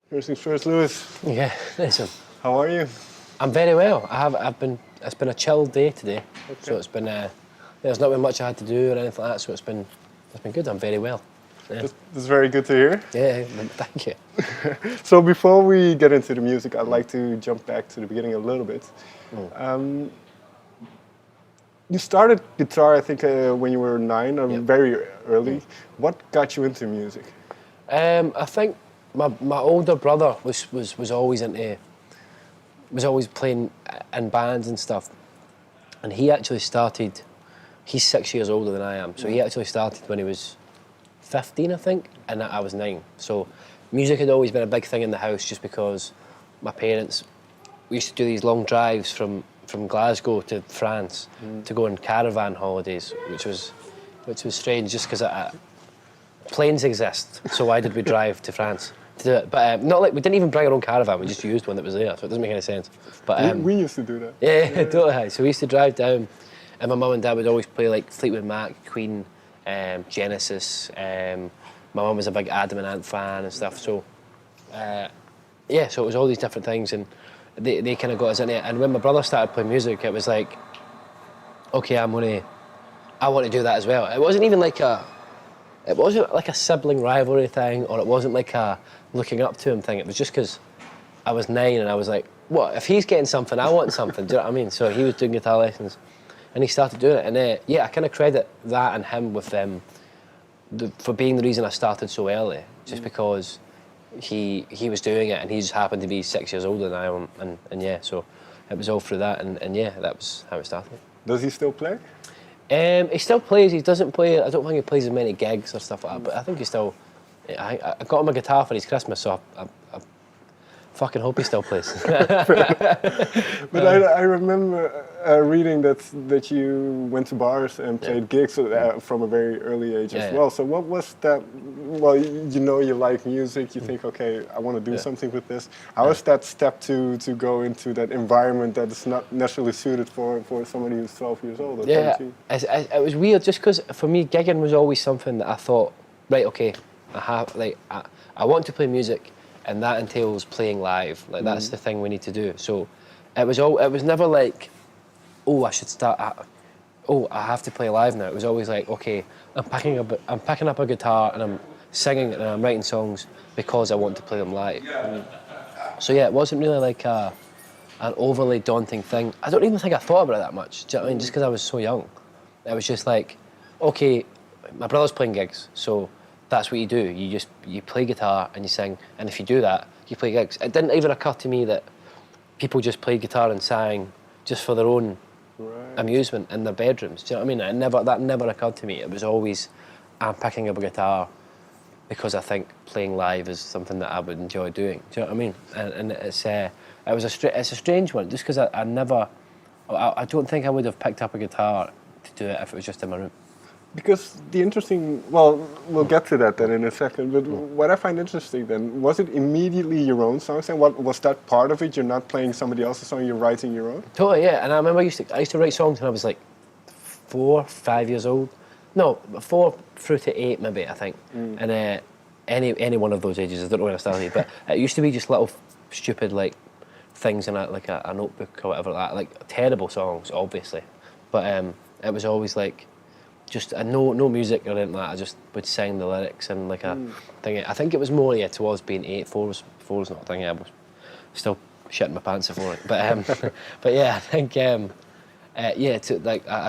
First things first, Lewis. Yeah, listen. How are you? I'm very well. It's been a chill day today, so it's been. There's not been much I had to do or anything like that, so it's been good. I'm very well. Yeah. That's very good to hear. Yeah, thank you. So before we get into the music, I'd like to jump back to the beginning a little bit. You started guitar, I think, when you were 9, or very early. What got you into music? I think my older brother was always playing in bands and stuff, and he actually started. He's 6 years older than I am, so he actually started when he was 15, I think, and I was 9. So music had always been a big thing in the house, just because my parents, we used to do these long drives from Glasgow to France to go on caravan holidays, which was strange, just because planes exist. So why did we drive to France to do it? But not like we didn't even bring our own caravan. We just used one that was there, so it doesn't make any sense. But we used to do that. Yeah, totally. So we used to drive down, and my mum and dad would always play like Fleetwood Mac, Queen, Genesis. My mum was a big Adam and Ant fan and stuff. So so it was all these different things, and they kind of got us into it. And when my brother started playing music, it was like, okay, I want to do that as well. It wasn't like a sibling rivalry thing, or it wasn't like a looking up to him thing. It was just because I was 9 and I was like, what, if he's getting something, I want something. Do you know what I mean? So he was doing guitar lessons and he started doing it. And I kind of credit that and him with for being the reason I started so early, just because he was doing it and he just happened to be 6 years older than I am. And so it was all through that. And that was how it started. Does he still play? He still plays. He doesn't play. I don't think he plays as many gigs or stuff like that. But I think he still. I got him a guitar for his Christmas, so I fucking hope he still plays. But I remember reading that you went to bars and played gigs from a very early age as well. So what was that? Well, you like music. You think, okay, I want to do something with this. How was that step to go into that environment that is not necessarily suited for somebody who's 12 years old or 13? It was weird, just because for me gigging was always something that I thought, right, okay, I want to play music. And that entails playing live. Like that's the thing we need to do. So it was never like, oh, I should start. I have to play live now. It was always like, okay, I'm picking up a guitar and I'm singing and I'm writing songs because I want to play them live. So it wasn't really like an overly daunting thing. I don't even think I thought about it that much. Do you know what I mean? Just because I was so young, it was just like, okay, my brother's playing gigs, so that's what you do. You play guitar and you sing, and if you do that, you play gigs. It didn't even occur to me that people just played guitar and sang just for their own amusement in their bedrooms. Do you know what I mean? That never occurred to me. It was always, I'm picking up a guitar because I think playing live is something that I would enjoy doing. Do you know what I mean? And it's a strange one, just because I don't think I would have picked up a guitar to do it if it was just in my room. Because we'll get to that then in a second, but what I find interesting then, was it immediately your own songs, and what was that part of it? You're not playing somebody else's song, you're writing your own? Totally, yeah, and I remember I used to write songs when I was like 4, 5 years old. No, 4 through to 8 maybe, I think. And any one of those ages, I don't know when I started, but it used to be just little stupid like things in a notebook or whatever like that, like terrible songs, obviously. But it was always like, just no music or anything like that. I just would sing the lyrics and like a thing. I think it was more towards being 8. 4 was not a thing. I was still shitting my pants before it. But but yeah, I think I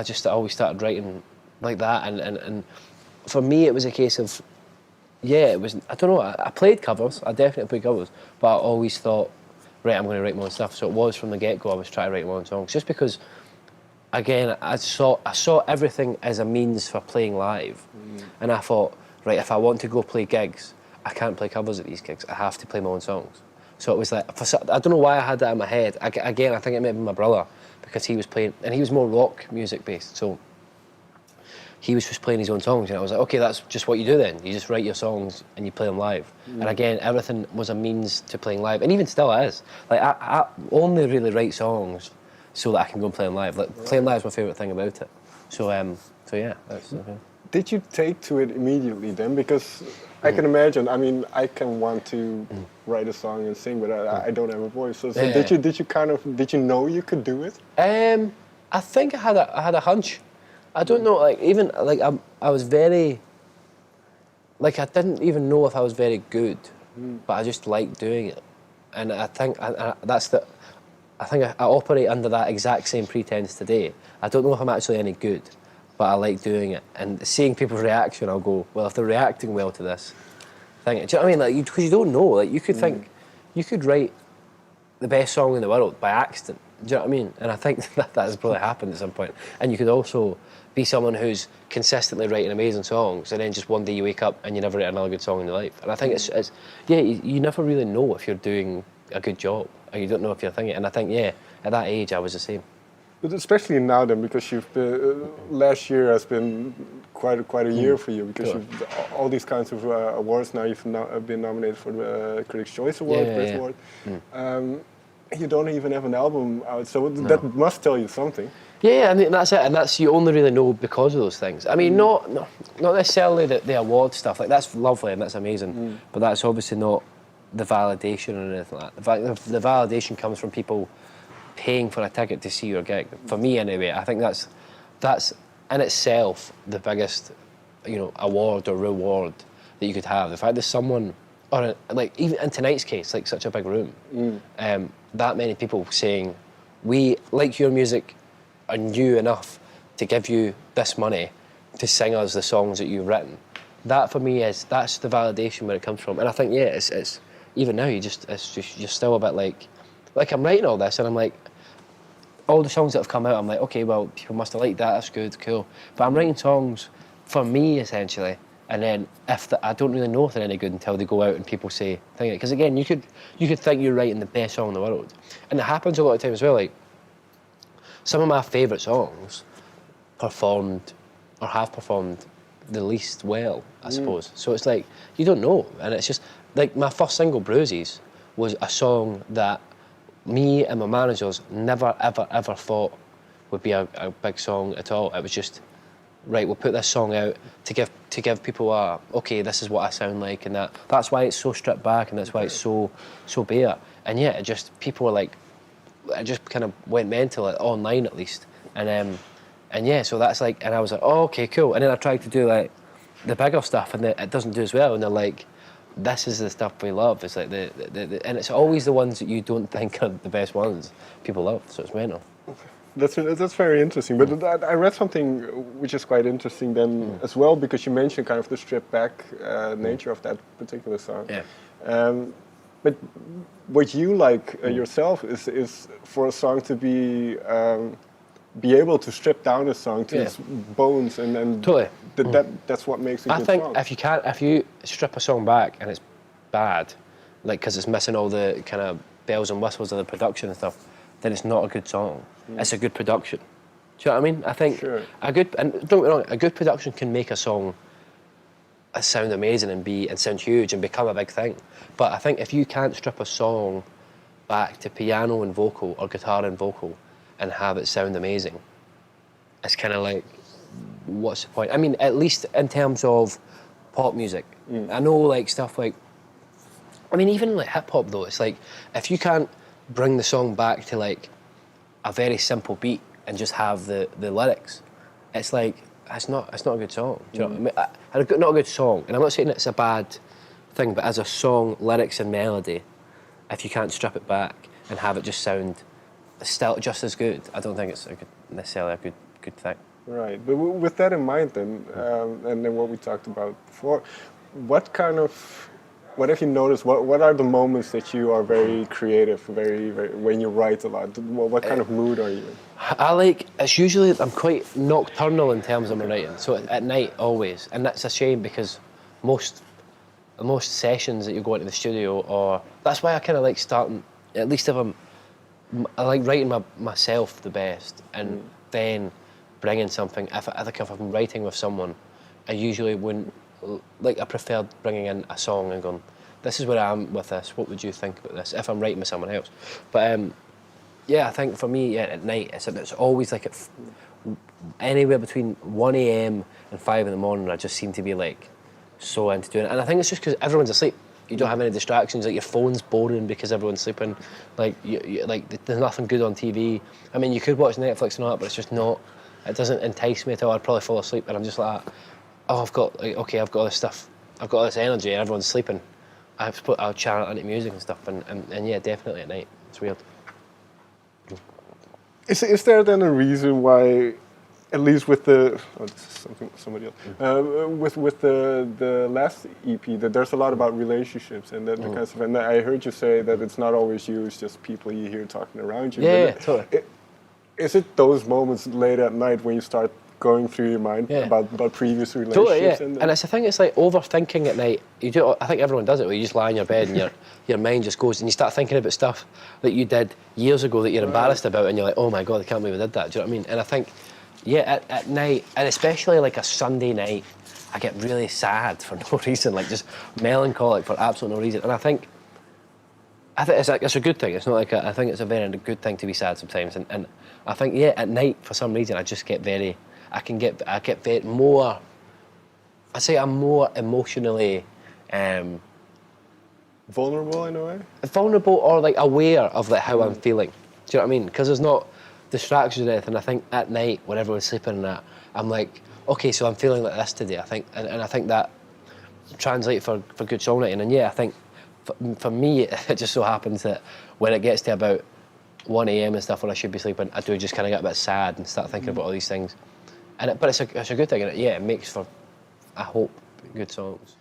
just always started writing like that, and for me it was a case of it was, I don't know, I played covers. I definitely played covers, but I always thought, right, I'm going to write my own stuff. So it was from the get-go I was trying to write my own songs, just because. Again, I saw everything as a means for playing live, and I thought, right, if I want to go play gigs, I can't play covers at these gigs. I have to play my own songs. So it was like, I don't know why I had that in my head. Again, I think it may have been my brother, because he was playing, and he was more rock music based. So he was just playing his own songs, and I was like, okay, that's just what you do then. You just write your songs and you play them live. And again, everything was a means to playing live, and even still is. Like I only really write songs so that I can go and play them live. Like playing live is my favourite thing about it. So yeah, that's okay. Did you take to it immediately then? Because I can imagine. I mean, I can want to write a song and sing, but I don't have a voice. So did you know you could do it? I think I had a hunch. I don't know, like even like I was very, like I didn't even know if I was very good, but I just liked doing it, and I think I think I operate under that exact same pretense today. I don't know if I'm actually any good, but I like doing it. And seeing people's reaction, I'll go, well, if they're reacting well to this thing, do you know what I mean? Like, because you don't know. Like, you could think, you could write the best song in the world by accident. Do you know what I mean? And I think that has probably happened at some point. And you could also be someone who's consistently writing amazing songs, and then just one day you wake up and you never write another good song in your life. And I think it's yeah, you never really know if you're doing a good job, or you don't know if you're thinking. And I think, yeah, at that age, I was the same. But especially now then, because you've been, last year has been quite a year for you, because you've all these kinds of awards now. You've been nominated for the Critics' Choice Award, Brit Award. You don't even have an album out, so that must tell you something. Yeah, and that's it, and that's you only really know because of those things. I mean, not necessarily the award stuff. Like, that's lovely and that's amazing, but that's obviously not the validation or anything like that. The validation comes from people paying for a ticket to see your gig. For me, anyway, I think that's in itself the biggest, award or reward that you could have. The fact that someone, or like even in tonight's case, like such a big room, that many people saying, we like your music and you enough to give you this money to sing us the songs that you've written. That for me that's the validation where it comes from. And I think, yeah, it's even now you're still a bit like I'm writing all this and I'm like, all the songs that have come out, I'm like, okay, well, people must have liked that, that's good, cool. But I'm writing songs for me, essentially, and then I don't really know if they're any good until they go out and people say, because again, you could think you're writing the best song in the world. And it happens a lot of times as well, like, some of my favourite songs performed, or have performed, the least well, I suppose. So it's like, you don't know, and it's just, like, my first single, Bruises, was a song that me and my managers never, ever, ever thought would be a big song at all. It was just, right, we'll put this song out to give people okay, this is what I sound like, and that's why it's so stripped back, and that's why it's so bare. And yeah, it just, people were like, it just kind of went mental, online at least. And yeah, so that's like, and I was like, oh, okay, cool. And then I tried to do like the bigger stuff, and it doesn't do as well. And they're like, this is the stuff we love. It's like and it's always the ones that you don't think are the best ones people love. So it's mental. That's very interesting. But I read something which is quite interesting then as well, because you mentioned kind of the stripped back nature of that particular song. Yeah. But what you like yourself is for a song to be able to strip down a song to its bones, and totally. That's what makes it. I think if you strip a song back and it's bad, like because it's missing all the kind of bells and whistles of the production and stuff, then it's not a good song. It's a good production. Do you know what I mean? I think and don't get me wrong, a good production can make a song sound amazing and sound huge and become a big thing. But I think if you can't strip a song back to piano and vocal or guitar and vocal and have it sound amazing, it's kind of like, what's the point? I mean, at least in terms of pop music. I know like stuff like, I mean, even like hip hop though, it's like, if you can't bring the song back to like a very simple beat and just have the lyrics, it's like, it's not a good song. Do you know what I mean? Not a good song, and I'm not saying it's a bad thing, but as a song, lyrics and melody, if you can't strip it back and have it just sound still just as good, I don't think it's necessarily a good thing. Right, but with that in mind then, and then what we talked about before, what have you noticed, what are the moments that you are very creative, very when you write a lot? What kind of mood are you in? It's usually, I'm quite nocturnal in terms of my writing, so at night always, and that's a shame because most sessions that you go into the studio, or that's why I kind of like starting, at least if I like writing myself the best, and then bringing something, if I'm writing with someone, I usually wouldn't, like I prefer bringing in a song and going, this is where I am with this, what would you think about this, if I'm writing with someone else. But yeah, I think for me, at night, it's always like anywhere between 1 a.m. and 5 in the morning, I just seem to be like so into doing it. And I think it's just because everyone's asleep. You don't have any distractions. Like your phone's boring because everyone's sleeping. Like like there's nothing good on TV. I mean, you could watch Netflix and all that, but it's just not. It doesn't entice me at all. I'd probably fall asleep, and I'm just like, oh, I've got like, okay, I've got this stuff. I've got this energy, and everyone's sleeping. I'll channel it into music and stuff, and yeah, definitely at night. It's weird. Is there then a reason why, at least with the this is somebody else, with the last EP, that there's a lot about relationships and that kind of stuff. And I heard you say that it's not always you; it's just people you hear talking around you. Yeah, totally. Is it those moments late at night when you start going through your mind about previous relationships? Totally, yeah. And it's the thing. It's like overthinking at night. You do. I think everyone does it. Where you just lie in your bed and your mind just goes and you start thinking about stuff that you did years ago that you're embarrassed about, and you're like, oh my god, I can't believe I did that. Do you know what I mean? And I think, yeah, at night, and especially like a Sunday night, I get really sad for no reason, like just melancholic for absolute no reason. And I think it's a good thing. It's not like I think it's a very good thing to be sad sometimes. And I think, yeah, at night for some reason I just get very. I get very more. I say I'm more emotionally vulnerable in a way. Vulnerable or like aware of like how I'm feeling. Do you know what I mean? Because there's not distractions or anything. I think at night when everyone's sleeping and that, I'm like, okay, so I'm feeling like this today. I think, and I think that translates for good songwriting. And yeah, I think for me it just so happens that when it gets to about 1 a.m. and stuff when I should be sleeping, I do just kind of get a bit sad and start thinking about all these things. But it's a good thing, and it makes for, I hope, good songs.